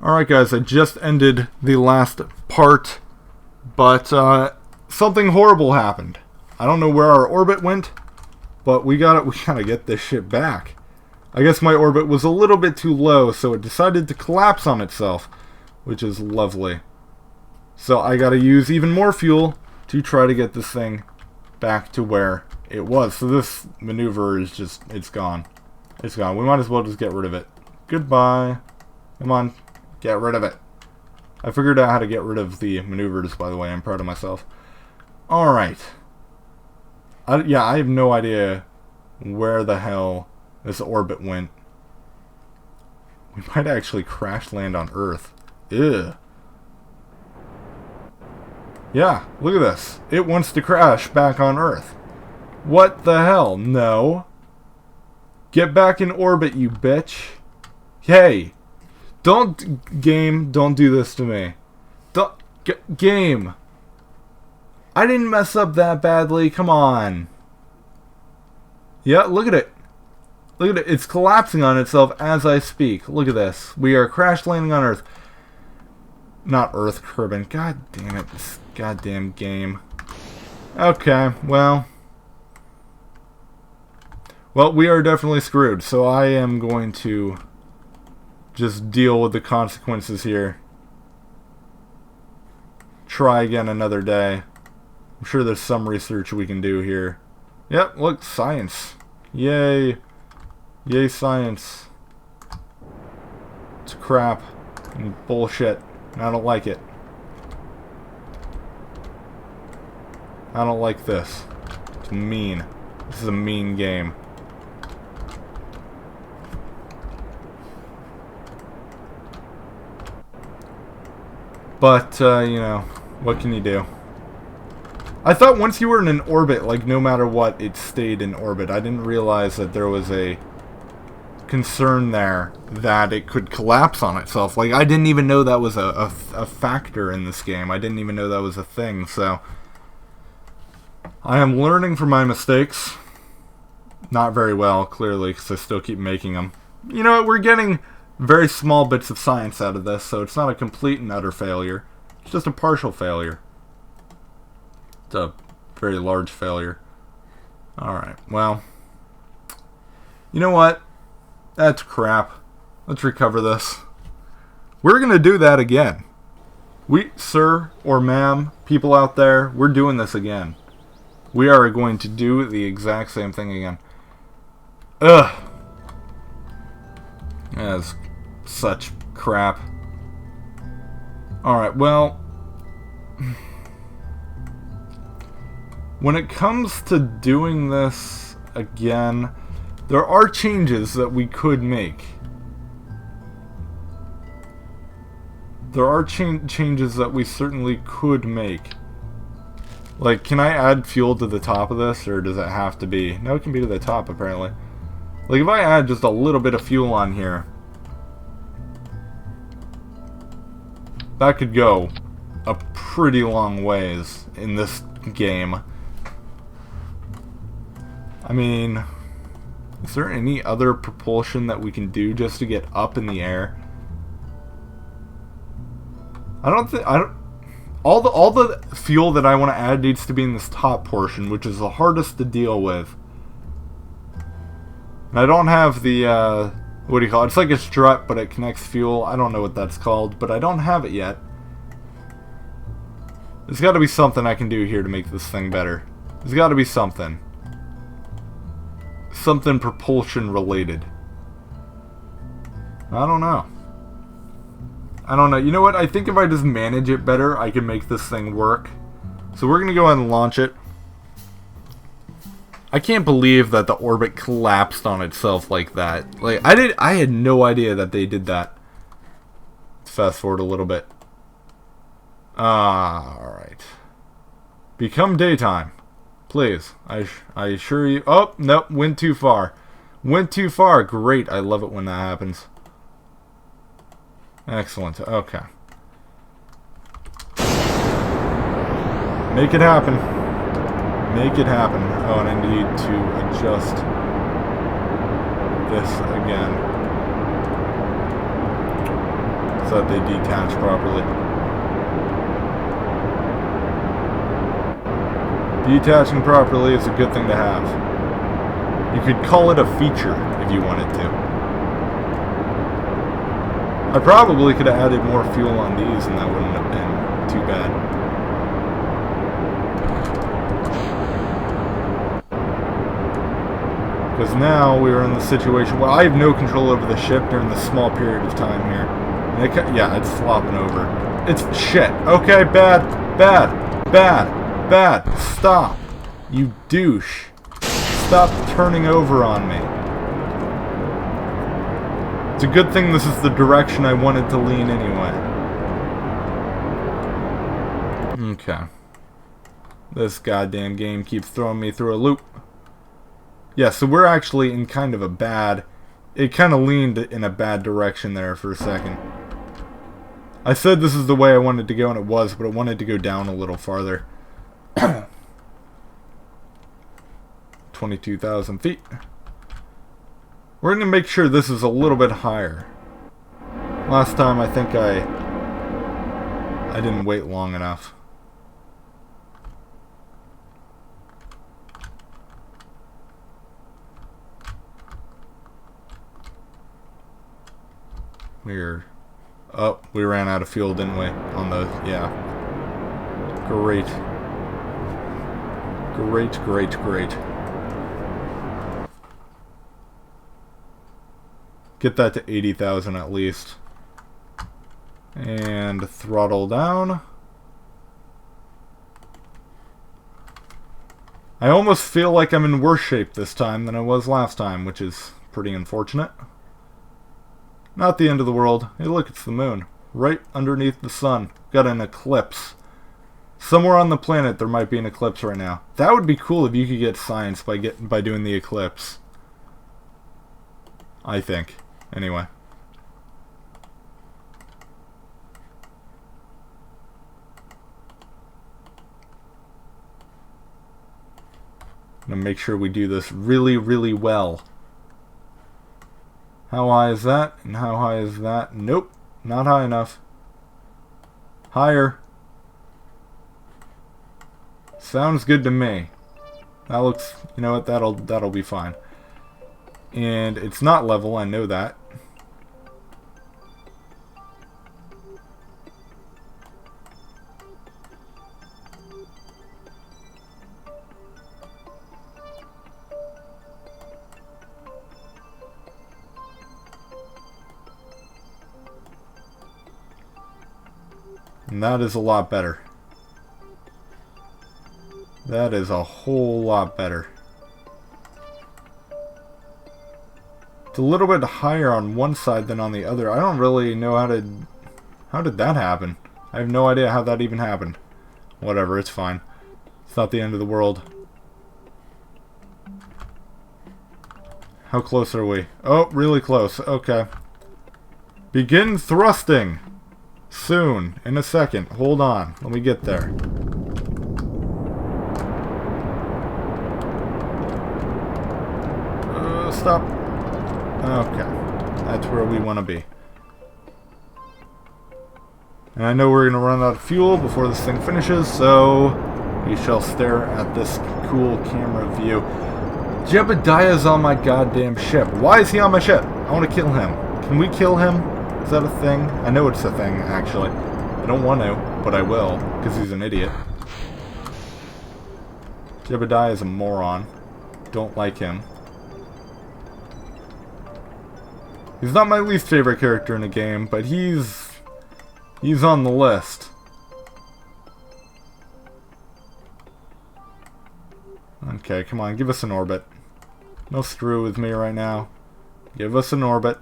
Alright guys, I just ended the last part, but something horrible happened. I don't know where our orbit went, but we gotta get this shit back. I guess my orbit was a little bit too low, so it decided to collapse on itself, which is lovely. So I gotta use even more fuel to try to get this thing back to where it was. So this maneuver is just, it's gone. It's gone. We might as well just get rid of it. Goodbye. Come on. Get rid of it. I figured out how to get rid of the maneuvers, by the way. I'm proud of myself. Alright. Yeah, I have no idea where the hell this orbit went. We might actually crash land on Earth. Ew. Yeah, look at this. It wants to crash back on Earth. What the hell? No. Get back in orbit, you bitch. Hey. Game, don't do this to me. Game. I didn't mess up that badly. Come on. Yeah, look at it. Look at it. It's collapsing on itself as I speak. Look at this. We are crash landing on Earth. Not Earth, Kerbal. God damn it. This goddamn game. Okay, well. Well, we are definitely screwed. So I am going to just deal with the consequences here. Try again another day. I'm sure there's some research we can do here. Yep, look, science. Yay. Yay, science. It's crap and bullshit. And I don't like it. I don't like this. It's mean. This is a mean game. But, you know, what can you do? I thought once you were in an orbit, like, no matter what, it stayed in orbit. I didn't realize that there was a concern there that it could collapse on itself. Like, I didn't even know that was a factor in this game. I didn't even know that was a thing, so I am learning from my mistakes. Not very well, clearly, because I still keep making them. You know what, we're getting very small bits of science out of this, so it's not a complete and utter failure. It's just a partial failure. It's a very large failure. Alright, well. You know what? That's crap. Let's recover this. We're gonna do that again. Sir or ma'am, people out there, we're doing this again. We are going to do the exact same thing again. Ugh. That's such crap. Alright, well. When it comes to doing this again, there are changes that we could make. There are changes that we certainly could make. Like, can I add fuel to the top of this, or does it have to be? No, it can be to the top, apparently. Like, if I add just a little bit of fuel on here, that could go a pretty long ways in this game. I mean, is there any other propulsion that we can do just to get up in the air? All the fuel that I want to add needs to be in this top portion, which is the hardest to deal with. And I don't have the, what do you call it? It's like a strut, but it connects fuel. I don't know what that's called, but I don't have it yet. There's got to be something I can do here to make this thing better. There's got to be something. Something propulsion related. I don't know. I don't know. You know what? I think if I just manage it better, I can make this thing work. So we're going to go ahead and launch it. I can't believe that the orbit collapsed on itself like that. Like, I had no idea that they did that. Let's fast forward a little bit. Alright. Become daytime. Please. I assure you. Oh, nope. Went too far. Went too far. Great. I love it when that happens. Excellent. Okay. Make it happen. Make it happen. Oh, and I need to adjust this again. so that they detach properly. Detaching properly is a good thing to have. You could call it a feature if you wanted to. I probably could have added more fuel on these and that wouldn't have been too bad. Because now we are in the situation where I have no control over the ship during the small period of time here. And yeah, it's flopping over. It's shit. Okay, bad, bad, bad, bad. Stop. You douche. Stop turning over on me. It's a good thing this is the direction I wanted to lean anyway. Okay. This goddamn game keeps throwing me through a loop. Yeah, so we're actually in kind of a bad... It kind of leaned in a bad direction there for a second. I said this is the way I wanted to go, and it was, but it wanted to go down a little farther. 22,000 feet. We're going to make sure this is a little bit higher. Last time I think I didn't wait long enough. Oh, we ran out of fuel, didn't we? On the, yeah. Great. Great, great, great. Get that to 80,000 at least. And throttle down. I almost feel like I'm in worse shape this time than I was last time, which is pretty unfortunate. Not the end of the world. Hey, look, it's the moon. Right underneath the sun. Got an eclipse. Somewhere on the planet there might be an eclipse right now. That would be cool if you could get science by doing the eclipse. I think. Anyway. I'm gonna make sure we do this really, really well. How high is that? And how high is that? Nope. Not high enough. Higher. Sounds good to me. That looks... You know what? That'll be fine. And it's not level, I know that. And that is a lot better. That is a whole lot better. It's a little bit higher on one side than on the other. I don't really know how to... How did that happen? I have no idea how that even happened. Whatever, it's fine. It's not the end of the world. How close are we? Oh, really close. Okay. Begin thrusting! Soon. In a second. Hold on. Let me get there. Stop. Okay. That's where we want to be. And I know we're going to run out of fuel before this thing finishes, so we shall stare at this cool camera view. Jebediah's on my goddamn ship. Why is he on my ship? I want to kill him. Can we kill him? Is that a thing? I know it's a thing, actually. I don't want to, but I will, because he's an idiot. Jebediah is a moron. Don't like him. He's not my least favorite character in the game, but he's on the list. Okay, come on, give us an orbit. No screw with me right now. Give us an orbit.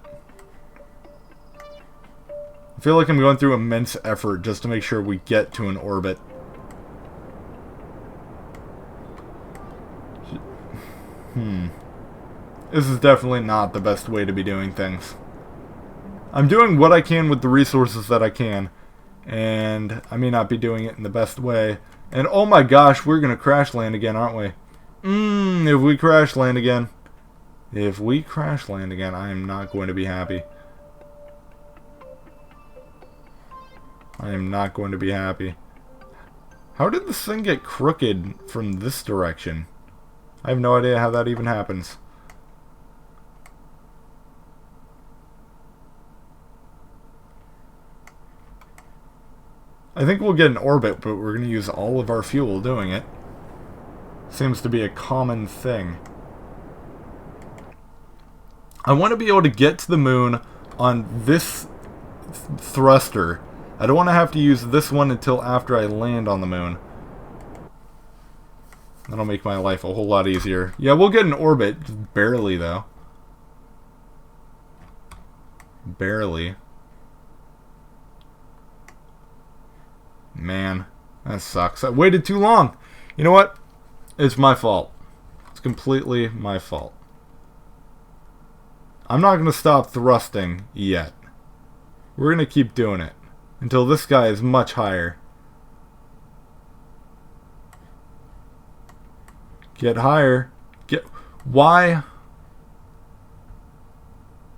I feel like I'm going through immense effort just to make sure we get to an orbit. This is definitely not the best way to be doing things. I'm doing what I can with the resources that I can, and I may not be doing it in the best way. And oh my gosh, we're gonna crash land again, aren't we? If we crash land again. If we crash land again, I am not going to be happy. I am not going to be happy. How did this thing get crooked from this direction? I have no idea how that even happens. I think we'll get an orbit, but we're going to use all of our fuel doing it. Seems to be a common thing. I want to be able to get to the moon on this thruster. I don't want to have to use this one until after I land on the moon. That'll make my life a whole lot easier. Yeah, we'll get an orbit. Just barely, though. Barely. Man, that sucks. I waited too long. You know what? It's my fault. It's completely my fault. I'm not going to stop thrusting yet. We're going to keep doing it until this guy is much higher. Get higher. Why?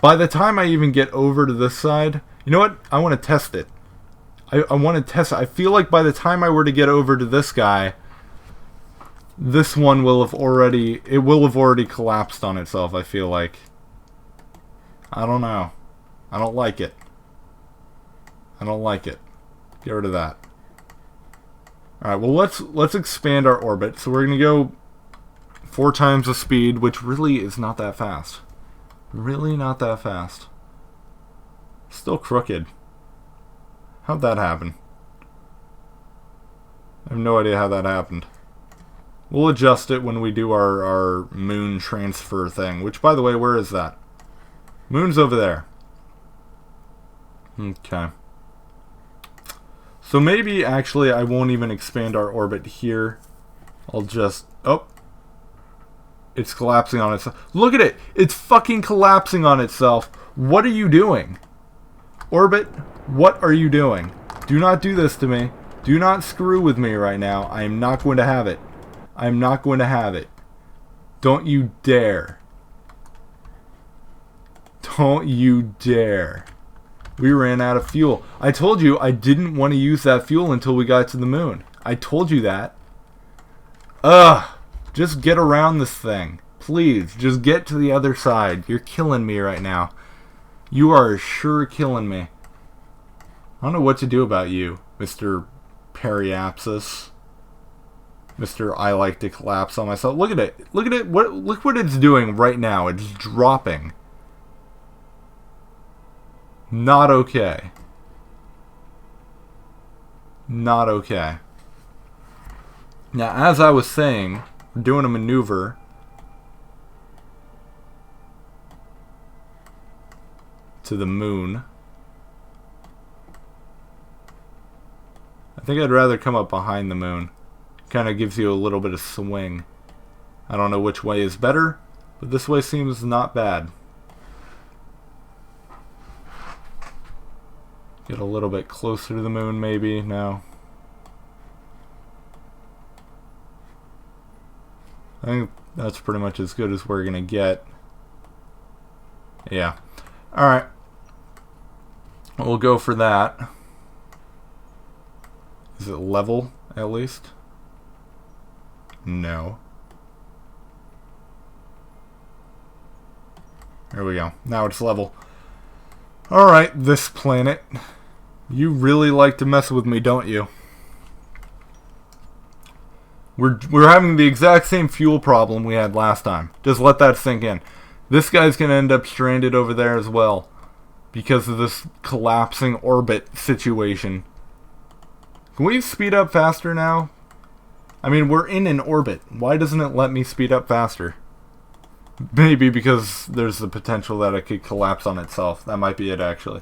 By the time I even get over to this side, you know what? I want to test it. I want to test it. I feel like by the time I were to get over to this guy, this one will have already collapsed on itself, I feel like. I don't know. I don't like it. I don't like it. Get rid of that. Alright, well let's expand our orbit. So we're going to go 4 times the speed, which really is not that fast. Really not that fast. Still crooked. How'd that happen? I have no idea how that happened. We'll adjust it when we do our moon transfer thing. Which, by the way, where is that? Moon's over there. Okay. So maybe, actually, I won't even expand our orbit here. I'll just... Oh. It's collapsing on itself. Look at it! It's fucking collapsing on itself. What are you doing? Orbit, what are you doing? Do not do this to me. Do not screw with me right now. I am not going to have it. I am not going to have it. Don't you dare. Don't you dare. We ran out of fuel. I told you I didn't want to use that fuel until we got to the moon. I told you that. Ugh. Just get around this thing. Please, just get to the other side. You're killing me right now. You are sure killing me. I don't know what to do about you, Mr. Periapsis. Mr. I like to collapse on myself. Look at it. Look at it. Look what it's doing right now. It's dropping. Not okay. Not okay. Now, as I was saying, we're doing a maneuver to the moon. I think I'd rather come up behind the moon. Kind of gives you a little bit of swing. I don't know which way is better, but this way seems not bad. Get a little bit closer to the moon, maybe. No. I think that's pretty much as good as we're going to get. Yeah. Alright. We'll go for that. Is it level, at least? No. There we go. Now it's level. Alright, this planet. You really like to mess with me, don't you? We're having the exact same fuel problem we had last time. Just let that sink in. This guy's going to end up stranded over there as well. Because of this collapsing orbit situation. Can we speed up faster now? I mean, we're in an orbit. Why doesn't it let me speed up faster? Maybe because there's the potential that it could collapse on itself. That might be it, actually.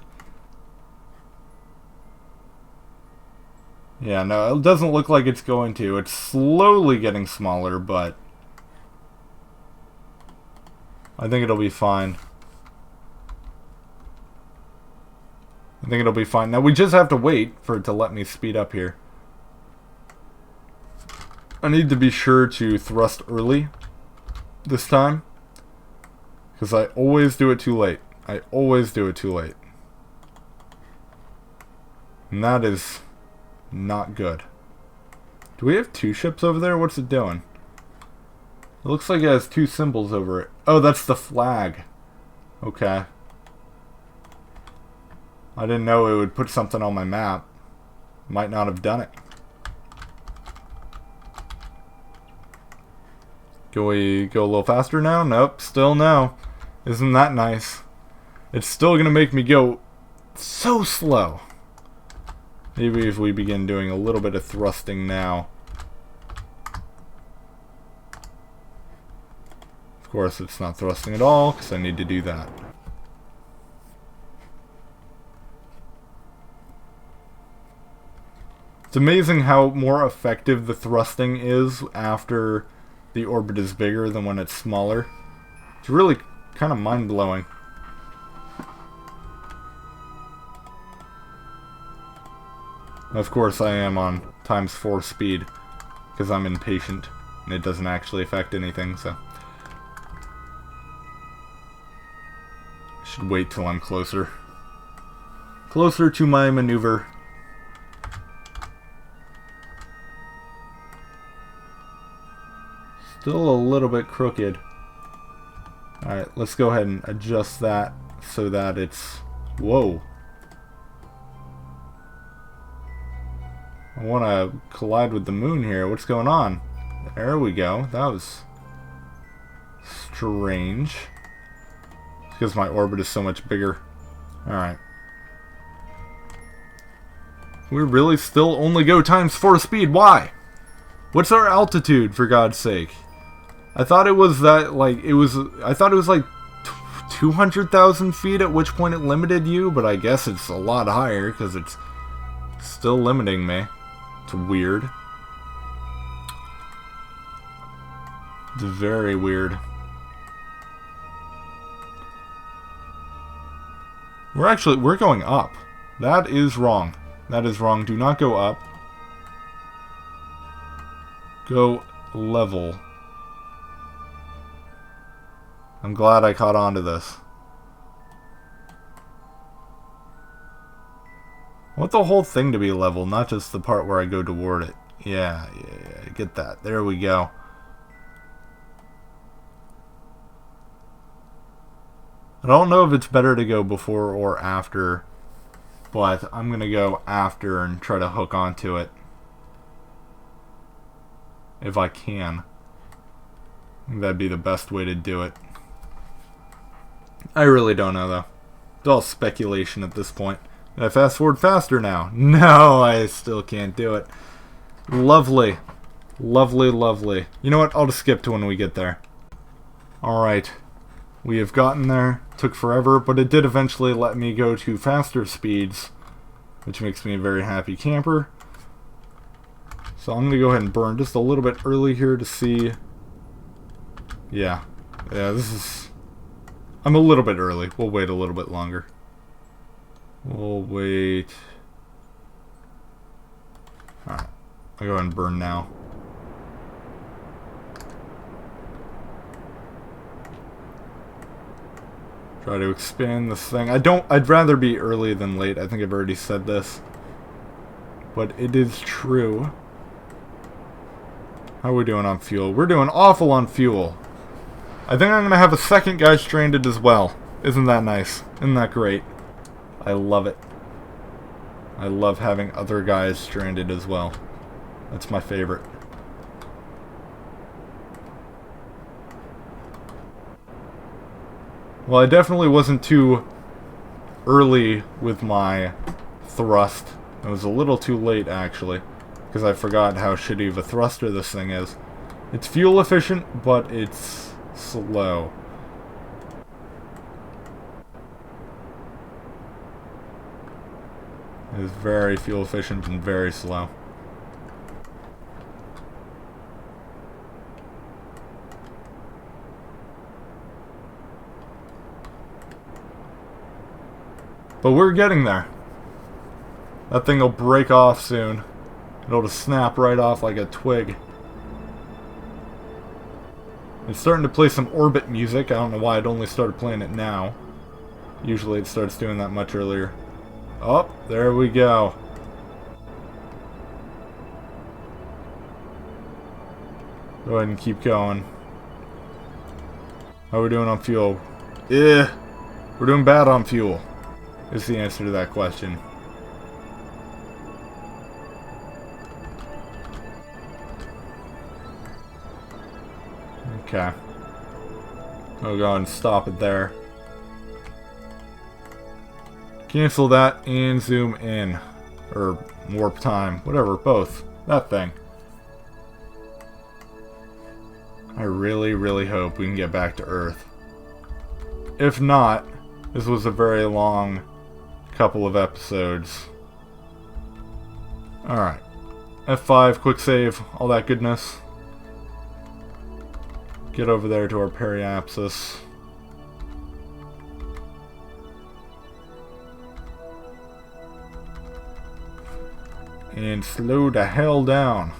Yeah, no, it doesn't look like it's going to. It's slowly getting smaller, but I think it'll be fine. I think it'll be fine. Now, we just have to wait for it to let me speed up here. I need to be sure to thrust early this time, because I always do it too late. I always do it too late. And that is not good. Do we have two ships over there? What's it doing? It looks like it has two symbols over it. Oh, that's the flag. Okay. I didn't know it would put something on my map. Might not have done it. Can we go a little faster now? Nope, still no. Isn't that nice? It's still gonna make me go so slow. Maybe if we begin doing a little bit of thrusting now. Of course, it's not thrusting at all, because I need to do that. It's amazing how more effective the thrusting is after the orbit is bigger than when it's smaller. It's really kind of mind-blowing. Of course, I am on ×4 speed, because I'm impatient, and it doesn't actually affect anything, so... I should wait till I'm closer. Closer to my maneuver. Still a little bit crooked. Alright, let's go ahead and adjust that so that it's... Whoa. I want to collide with the moon here. What's going on? There we go. That was strange. It's because my orbit is so much bigger. Alright. We really still only go ×4 speed. Why? What's our altitude, for God's sake? I thought it was that, like, I thought it was like 200,000 feet, at which point it limited you, but I guess it's a lot higher, because it's still limiting me. It's weird. It's very weird. We're going up. That is wrong. That is wrong. Do not go up. Go level. I'm glad I caught on to this. I want the whole thing to be level, not just the part where I go toward it. Yeah, get that. There we go. I don't know if it's better to go before or after, but I'm going to go after and try to hook onto it. If I can. I think that'd be the best way to do it. I really don't know, though. It's all speculation at this point. Can I fast forward faster now? No, I still can't do it. Lovely. Lovely, lovely. You know what? I'll just skip to when we get there. Alright. We have gotten there. Took forever, but it did eventually let me go to faster speeds, which makes me a very happy camper. So I'm going to go ahead and burn just a little bit early here to see... Yeah, this is... I'm a little bit early. We'll wait a little bit longer. We'll wait... Alright, I'll go ahead and burn now. Try to expand this thing. I'd rather be early than late. I think I've already said this. But it is true. How are we doing on fuel? We're doing awful on fuel. I think I'm going to have a second guy stranded as well. Isn't that nice? Isn't that great? I love it. I love having other guys stranded as well. That's my favorite. Well, I definitely wasn't too early with my thrust. It was a little too late, actually, because I forgot how shitty of a thruster this thing is. It's fuel efficient, but it's slow. It is very fuel efficient and very slow. But we're getting there. That thing will break off soon. It'll just snap right off like a twig. It's starting to play some orbit music. I don't know why it only started playing it now. Usually it starts doing that much earlier. Oh, there we go. Go ahead and keep going. How are we doing on fuel? We're doing bad on fuel. Is the answer to that question. Okay. I'll go and stop it there. Cancel that and zoom in. Or warp time. Whatever, both. That thing. I really, really hope we can get back to Earth. If not, this was a very long couple of episodes. Alright. F5, quick save, all that goodness. Get over there to our periapsis. And slow the hell down.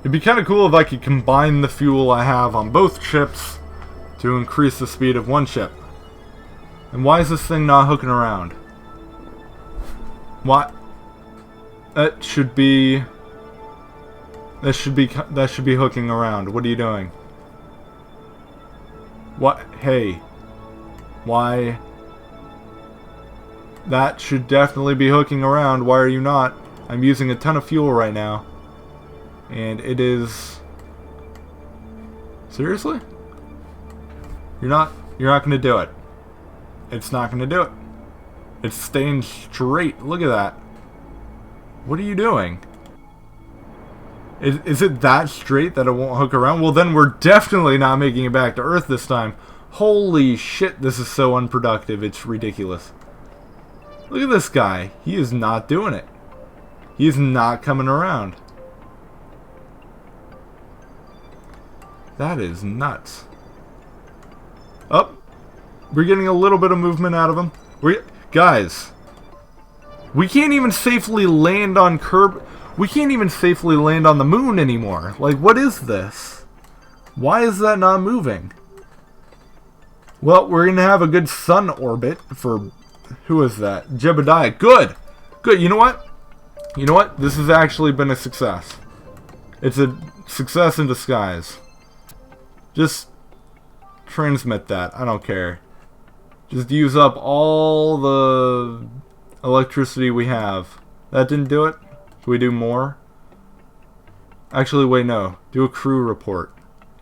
It'd be kind of cool if I could combine the fuel I have on both ships to increase the speed of one ship. And why is this thing not hooking around? What? That should be hooking around. What are you doing? What? Hey. Why? That should definitely be hooking around. Why are you not? I'm using a ton of fuel right now. And it is... Seriously? You're not gonna do it. It's not gonna do it. It's staying straight. Look at that. What are you doing? Is it that straight that it won't hook around? Well, then we're definitely not making it back to Earth this time. Holy shit, this is so unproductive. It's ridiculous. Look at this guy. He is not doing it. He is not coming around. That is nuts. Oh, we're getting a little bit of movement out of him. Guys, we can't even safely land on we can't even safely land on the moon anymore. Like, what is this? Why is that not moving? Well, we're gonna have a good sun orbit for... Who is that? Jebediah. Good! Good, you know what? You know what? This has actually been a success. It's a success in disguise. Just transmit that. I don't care. Just use up all the electricity we have. That didn't do it? Should we do more? Actually, wait, no. Do a crew report.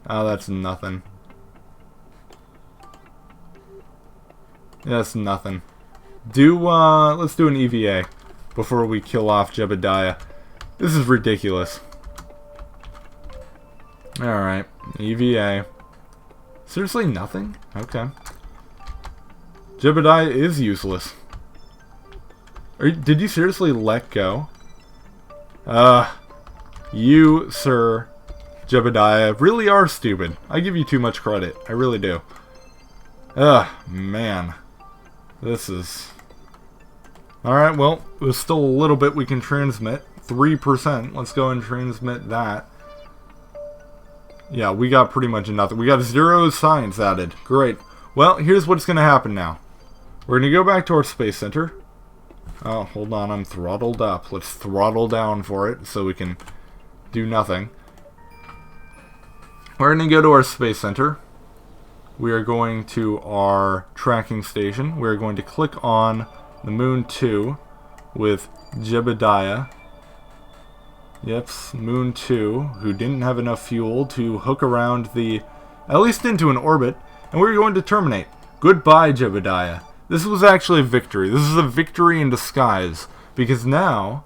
Oh, that's nothing. Yeah, that's nothing. Let's do an EVA before we kill off Jebediah. This is ridiculous. Alright, EVA. Seriously, nothing? Okay. Jebediah is useless. Did you seriously let go? You, sir, Jebediah, really are stupid. I give you too much credit. I really do. Man. This is... Alright, well, there's still a little bit we can transmit. 3%. Let's go and transmit that. Yeah, we got pretty much nothing. We got 0 science added. Great. Well, here's what's going to happen now. We're going to go back to our space center. Oh, hold on. I'm throttled up. Let's throttle down for it so we can do nothing. We're going to go to our space center. We are going to our tracking station. We're going to click on the Moon 2 with Jebediah. Yep, Moon 2, who didn't have enough fuel to hook around at least into an orbit, and we're going to terminate. Goodbye, Jebediah. This was actually a victory. This is a victory in disguise, because now,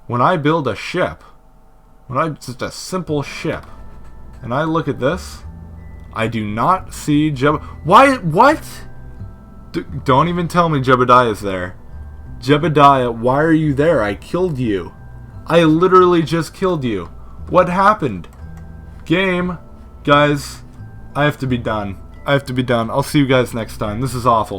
when I build a ship, just a simple ship, and I look at this, I do not see what? Don't even tell me Jebediah's there. Jebediah, why are you there? I killed you. I literally just killed you. What happened? Game. Guys, I have to be done. I'll see you guys next time. This is awful.